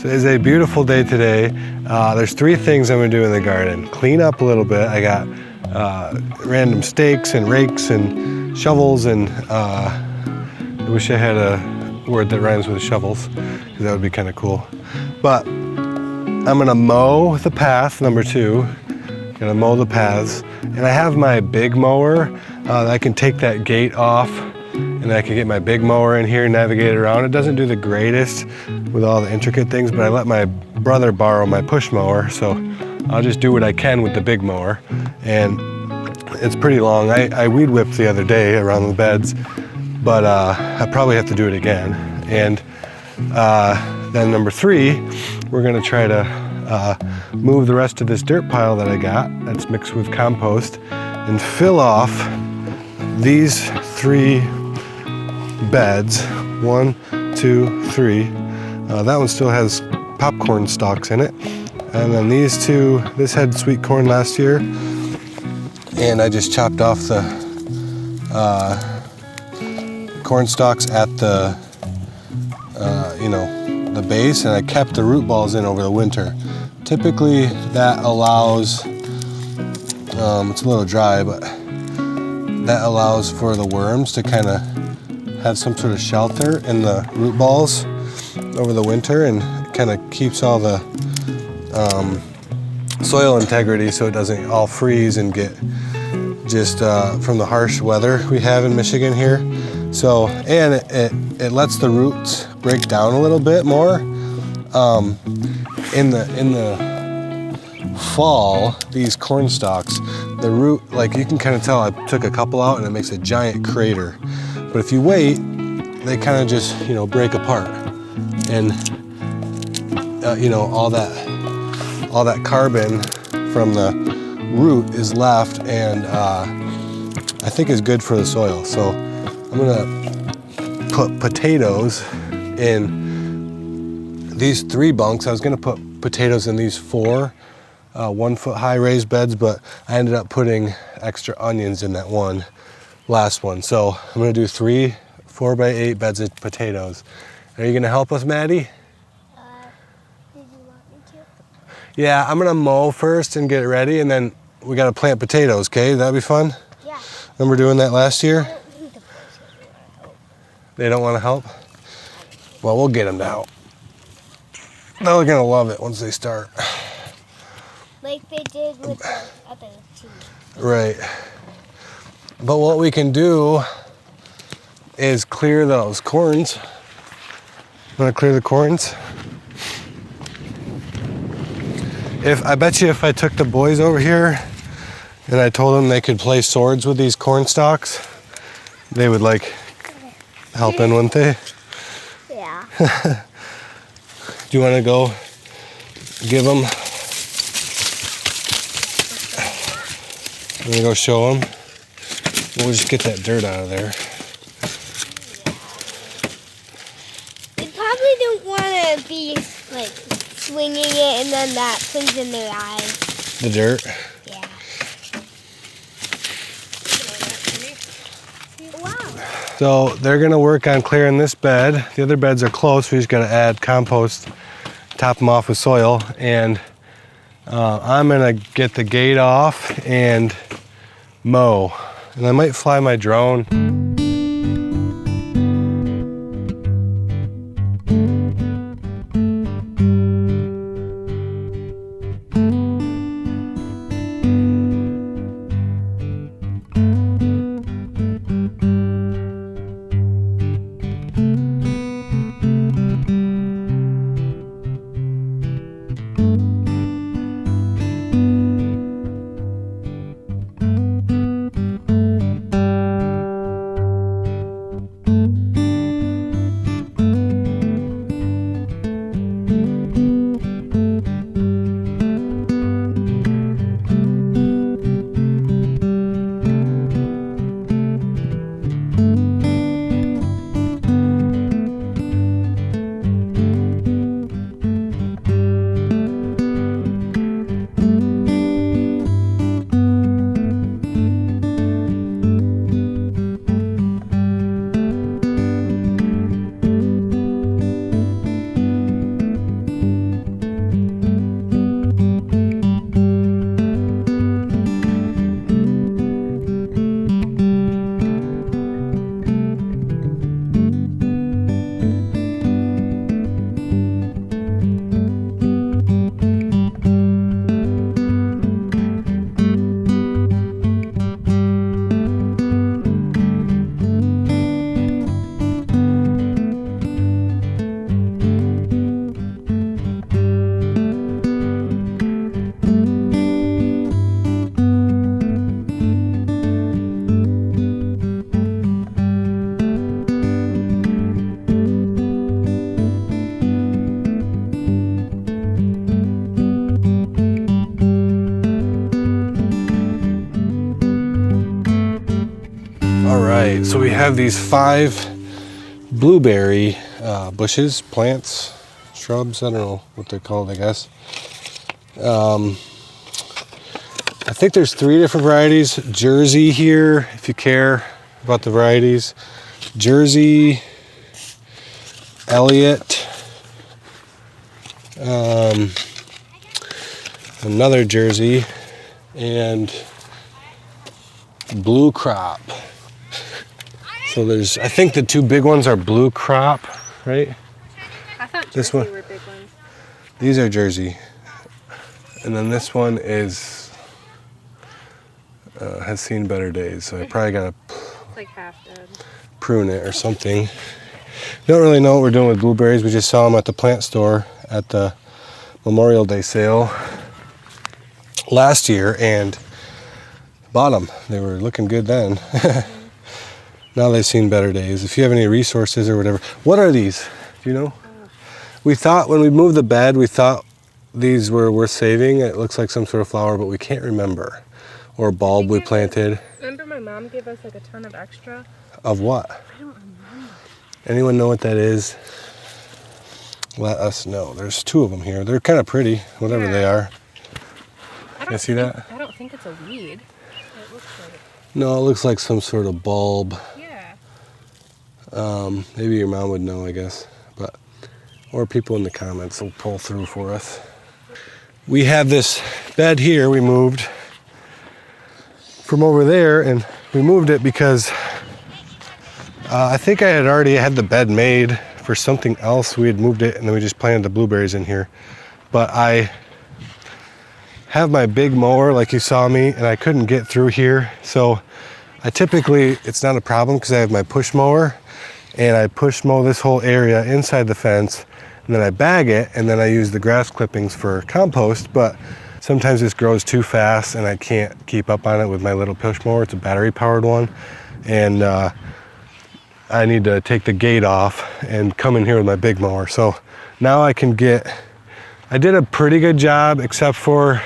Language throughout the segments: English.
It is a beautiful day today. There's three things I'm gonna do in the garden. Clean up a little bit. I got random stakes and rakes and shovels, and I wish I had a word that rhymes with shovels, because that would be kind of cool. But I'm gonna mow the path, number two. Gonna mow the paths. And I have my big mower. I can take that gate off, and I can get my big mower in here and navigate around. It doesn't do the greatest with all the intricate things, but I let my brother borrow my push mower, so I'll just do what I can with the big mower. And it's pretty long. I weed whipped the other day around the beds, but I probably have to do it again. And then number three, we're gonna try to move the rest of this dirt pile that I got that's mixed with compost and fill off these three beds. 1, 2, 3. That one still has popcorn stalks in it. And then these two, this had sweet corn last year, and I just chopped off the corn stalks at the the base, and I kept the root balls in over the winter. Typically that allows, it's a little dry, but that allows for the worms to kind of have some sort of shelter in the root balls over the winter, and kind of keeps all the soil integrity so it doesn't all freeze and get just from the harsh weather we have in Michigan here. So, and it lets the roots break down a little bit more. In the fall, these corn stalks, the root, like you can kind of tell I took a couple out and it makes a giant crater. But if you wait, they kind of just, break apart. And, all that carbon from the root is left, and I think is good for the soil. So I'm gonna put potatoes in these 3 bunks. I was gonna put potatoes in these 4 1-foot high raised beds, but I ended up putting extra onions in that one last one. So I'm gonna do 3 4x8 beds of potatoes. Are you gonna help us, Maddie? Did you want me to? Yeah, I'm gonna mow first and get it ready, and then we gotta plant potatoes, okay? That'd be fun? Yeah. Remember doing that last year? I don't think the boys want to help. They don't wanna help? Well, we'll get them to help. They're gonna love it once they start. Like they did with the other two. Right. But what we can do is clear those corns. Want to clear the corns? I bet you if I took the boys over here and I told them they could play swords with these corn stalks, they would help in, wouldn't they? Yeah. Do you want to go give them? I'm gonna go show them. We'll just get that dirt out of there. They probably don't want to be swinging it and then that thing's in their eyes. The dirt? Yeah. Wow. So they're gonna work on clearing this bed. The other beds are close. We just gotta add compost, top them off with soil, and I'm gonna get the gate off and mow. And I might fly my drone. So we have these 5 blueberry bushes, plants, shrubs, I don't know what they're called, I guess. I think there's 3 different varieties. Jersey here, if you care about the varieties. Jersey, Elliott, another Jersey, and Blue Crop. So there's, I think the 2 big ones are Blue Crop, right? I thought This Jersey one. were big ones. These are Jersey. And then this one is, has seen better days. So I probably gotta It's like half dead. prune it or something. Don't really know what we're doing with blueberries. We just saw them at the plant store at the Memorial Day sale last year and bought them. They were looking good then. Now they've seen better days. If you have any resources or whatever. What are these? Do you know? We thought when we moved the bed, we thought these were worth saving. It looks like some sort of flower, but we can't remember. Or a bulb we planted. Remember my mom gave us like a ton of extra? Of what? I don't remember. Anyone know what that is? Let us know. There's 2 of them here. They're kind of pretty, whatever Yeah. they are. I You see that? I don't think it's a weed. It looks like it. No, it looks like some sort of bulb. Yeah. Maybe your mom would know, I guess. But or people in the comments will pull through for us. We have this bed here we moved from over there, and we moved it because I think I had already had the bed made for something else. We had moved it and then we just planted the blueberries in here. But I have my big mower like you saw me, and I couldn't get through here. So I typically, it's not a problem because I have my push mower, and I push mow this whole area inside the fence, and then I bag it, and then I use the grass clippings for compost. But sometimes this grows too fast and I can't keep up on it with my little push mower. It's a battery powered one, and I need to take the gate off and come in here with my big mower. So now I can get, I did a pretty good job, except for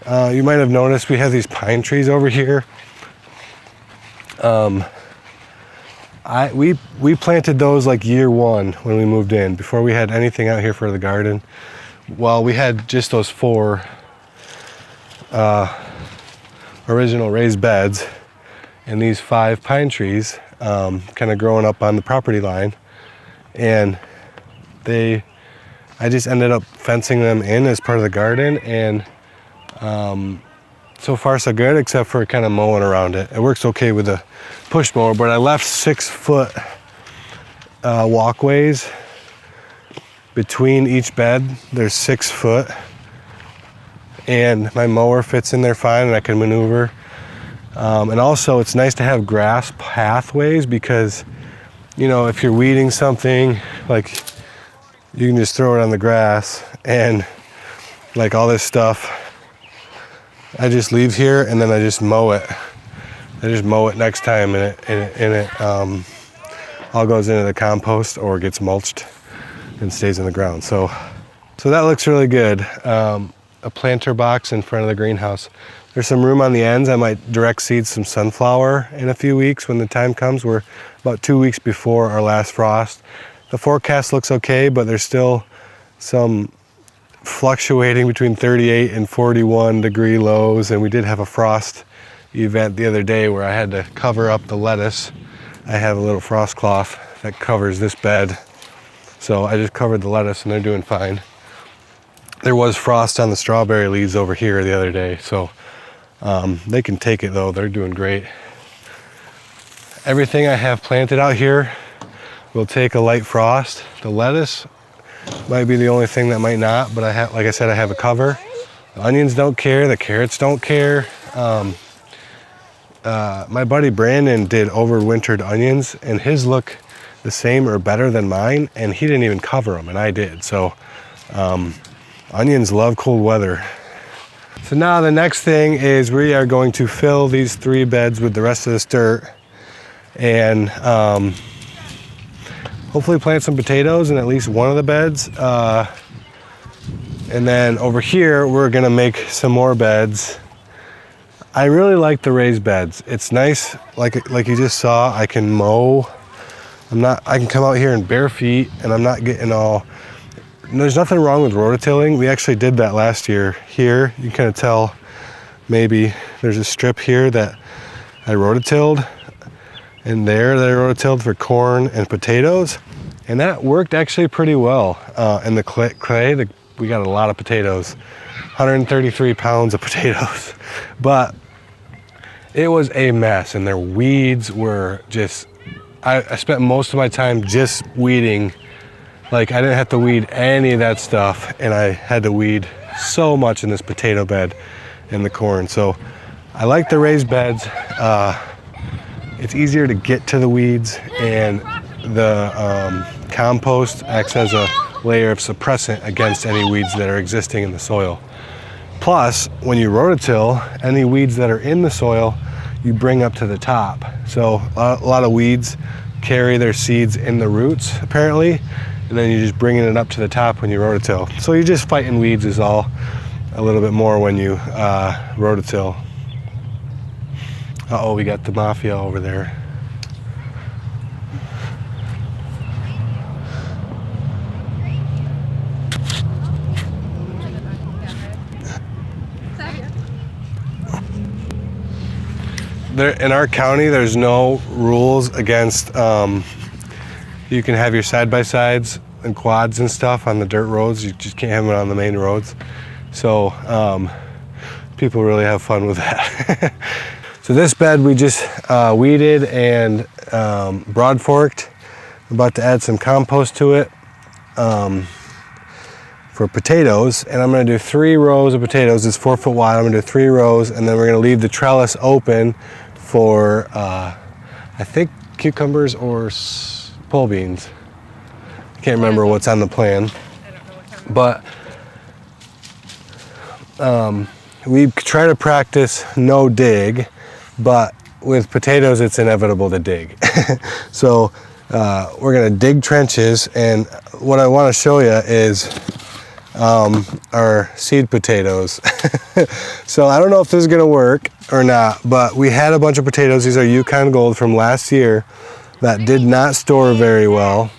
you might have noticed we have these pine trees over here. We planted those like year 1 when we moved in, before we had anything out here for the garden. Well, we had just those 4 original raised beds and these 5 pine trees kind of growing up on the property line, and I just ended up fencing them in as part of the garden, and so far so good, except for kind of mowing around it. It works okay with the push mower, but I left 6-foot walkways between each bed. There's 6 foot, and my mower fits in there fine, and I can maneuver. And also, it's nice to have grass pathways because, you know, if you're weeding something, like, you can just throw it on the grass, and like all this stuff, I just leave here and then I just mow it. I just mow it next time, and it all goes into the compost or gets mulched and stays in the ground. So that looks really good. A planter box in front of the greenhouse. There's some room on the ends. I might direct seed some sunflower in a few weeks when the time comes. We're about 2 weeks before our last frost. The forecast looks okay, but there's still some fluctuating between 38 and 41 degree lows, and we did have a frost event the other day where I had to cover up the lettuce. I have a little frost cloth that covers this bed, so I just covered the lettuce and they're doing fine. There was frost on the strawberry leaves over here the other day, so they can take it though. They're doing great. Everything I have planted out here will take a light frost. The lettuce might be the only thing that might not, but I have, like I said, I have a cover. The onions don't care, the carrots don't care. My buddy Brandon did overwintered onions, and his look the same or better than mine, and he didn't even cover them, and I did. So onions love cold weather. So now the next thing is we are going to fill these 3 beds with the rest of this dirt, and hopefully plant some potatoes in at least one of the beds. And then over here, we're gonna make some more beds. I really like the raised beds. It's nice, like you just saw, I can mow. I can come out here in bare feet and I'm not getting all, there's nothing wrong with rototilling. We actually did that last year. Here, you can kind of tell, maybe there's a strip here that I rototilled, and there that I rototilled for corn and potatoes. And that worked actually pretty well. In the clay, we got a lot of potatoes, 133 pounds of potatoes. But it was a mess, and their weeds were just, I spent most of my time just weeding. Like, I didn't have to weed any of that stuff, and I had to weed so much in this potato bed and the corn. So I like the raised beds. It's easier to get to the weeds, and the compost acts as a layer of suppressant against any weeds that are existing in the soil. Plus, when you rototill, any weeds that are in the soil, you bring up to the top. So a lot of weeds carry their seeds in the roots, apparently, and then you're just bringing it up to the top when you rototill. So you're just fighting weeds is all a little bit more when you rototill. Uh-oh, we got the mafia over there. In our county, there's no rules against, you can have your side-by-sides and quads and stuff on the dirt roads. You just can't have them on the main roads. So people really have fun with that. So this bed we just weeded and broad forked. I'm about to add some compost to it for potatoes, and I'm gonna do 3 rows of potatoes. It's 4 foot wide. I'm gonna do 3 rows, and then we're gonna leave the trellis open for I think cucumbers or pole beans. I can't remember what's on the plan, but we try to practice no dig, but with potatoes it's inevitable to dig. So we're gonna dig trenches, and what I want to show you is our seed potatoes. So I don't know if this is gonna work or not, but we had a bunch of potatoes. These are Yukon Gold from last year that did not store very well,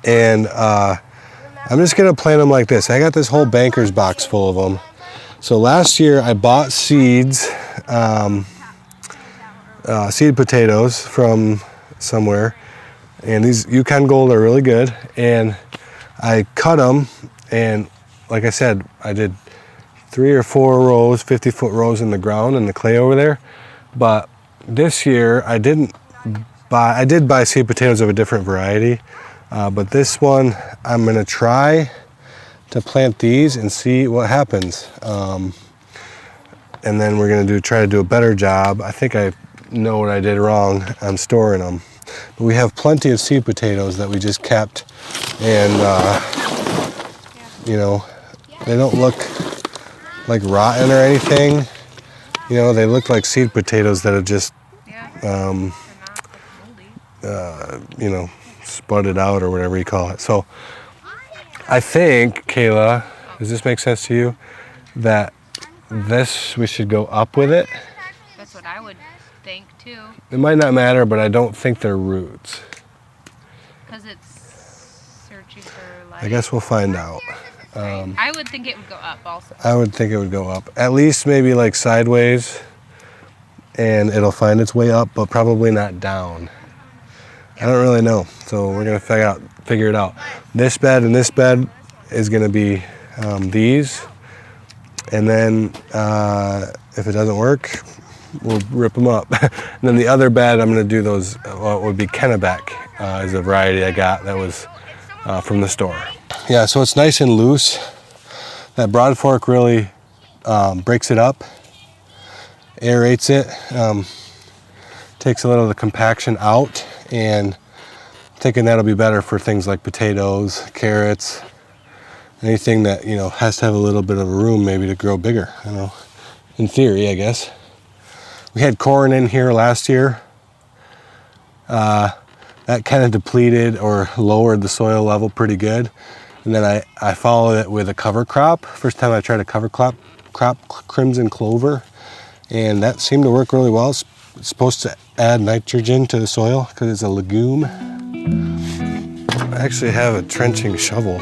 and I'm just gonna plant them like this. I got this whole banker's box full of them. So last year I bought seeds, seed potatoes from somewhere, and these Yukon Gold are really good, and I cut them, and like I said, I did 3 or 4 rows, 50-foot rows in the ground in the clay over there. But this year I did buy seed potatoes of a different variety, but this one I'm gonna try to plant these and see what happens, and then we're gonna try to do a better job. I think I know what I did wrong on storing them, but we have plenty of seed potatoes that we just kept, and you know, they don't look like rotten or anything. You know, they look like seed potatoes that have just you know, spudded out or whatever you call it. So I think, Kayla, does this make sense to you, that this, we should go up with it? That's what I would think too. It might not matter, but I don't think they're roots. Because it's searching for life. I guess we'll find out. I would think it would go up also. I would think it would go up. At least maybe like sideways, and it'll find its way up, but probably not down. I don't really know, so we're gonna figure it out. This bed and this bed is gonna be these, and then if it doesn't work, we'll rip them up. And then the other bed, I'm gonna do those, what would be Kennebec, is a variety I got that was from the store. Yeah, so it's nice and loose. That broad fork really breaks it up, aerates it, takes a little of the compaction out, and I'm thinking that'll be better for things like potatoes, carrots, anything that, you know, has to have a little bit of room maybe to grow bigger, you know, in theory, I guess. We had corn in here last year. That kind of depleted or lowered the soil level pretty good. And then I followed it with a cover crop. First time I tried a cover crop crimson clover. And that seemed to work really well. It's supposed to add nitrogen to the soil because it's a legume. I actually have a trenching shovel.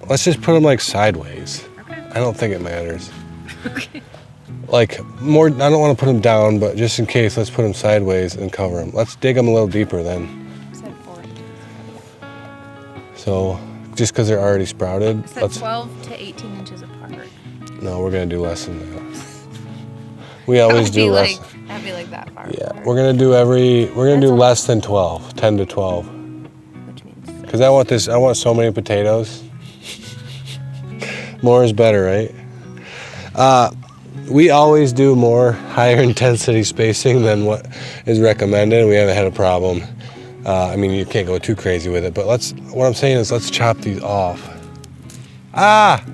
Let's just put them like sideways. Okay. I don't think it matters. Like more, I don't want to put them down, but just in case, let's put them sideways and cover them. Let's dig them a little deeper then. Said 4. So just because they're already sprouted, Said 12 to 18 inches apart. No, we're gonna do less than that. We always do less. That'd be like that far. Yeah, apart. we're gonna do less than 12, 10 to 12. Which means Because I want so many potatoes. More is better, right? We always do more higher intensity spacing than what is recommended. We haven't had a problem. I mean, you can't go too crazy with it, but what I'm saying is let's chop these off. Ah!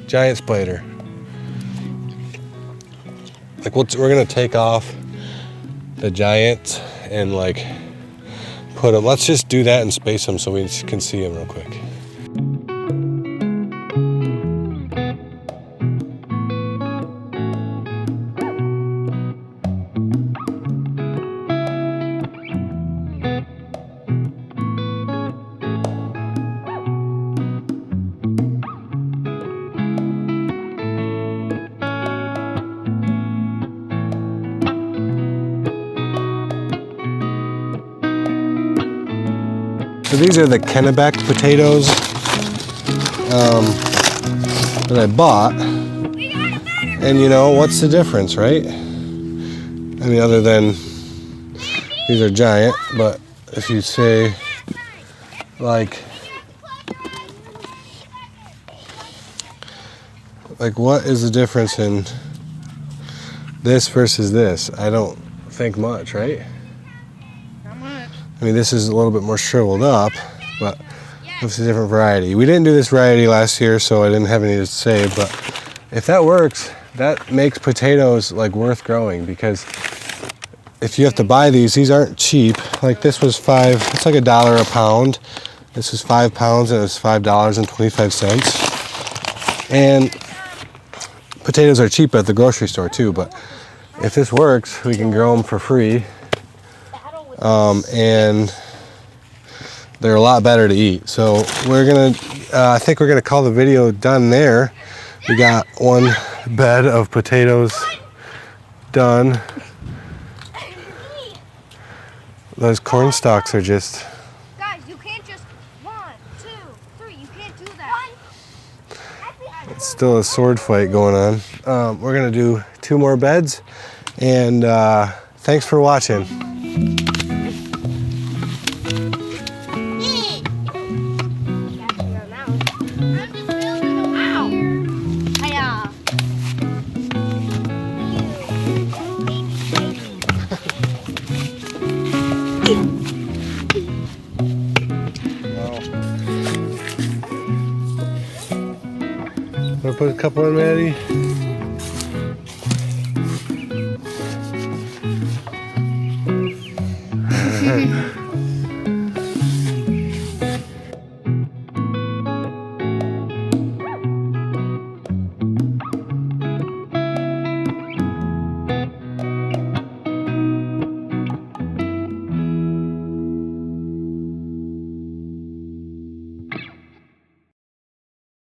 Giant spider. Like we're gonna take off the giants and like put them, let's just do that and space them so we can see them real quick. So these are the Kennebec potatoes that I bought. And you know, what's the difference, right? I mean, other than these are giant, but if you say like what is the difference in this versus this? I don't think much, right? I mean, this is a little bit more shriveled up, but it's a different variety. We didn't do this variety last year, so I didn't have any to say, but if that works, that makes potatoes like worth growing, because if you have to buy these aren't cheap. Like this was it's like $1 a pound. This was 5 pounds and it was $5.25. And potatoes are cheap at the grocery store too, but if this works, we can grow them for free. And they're a lot better to eat. So I think we're gonna call the video done there. We got one bed of potatoes done. Those corn stalks are just... Guys, you can't just 1, 2, 3. You can't do that. It's still a sword fight going on. We're gonna do 2 more beds, and thanks for watching. Wanna put a couple in, Maddie?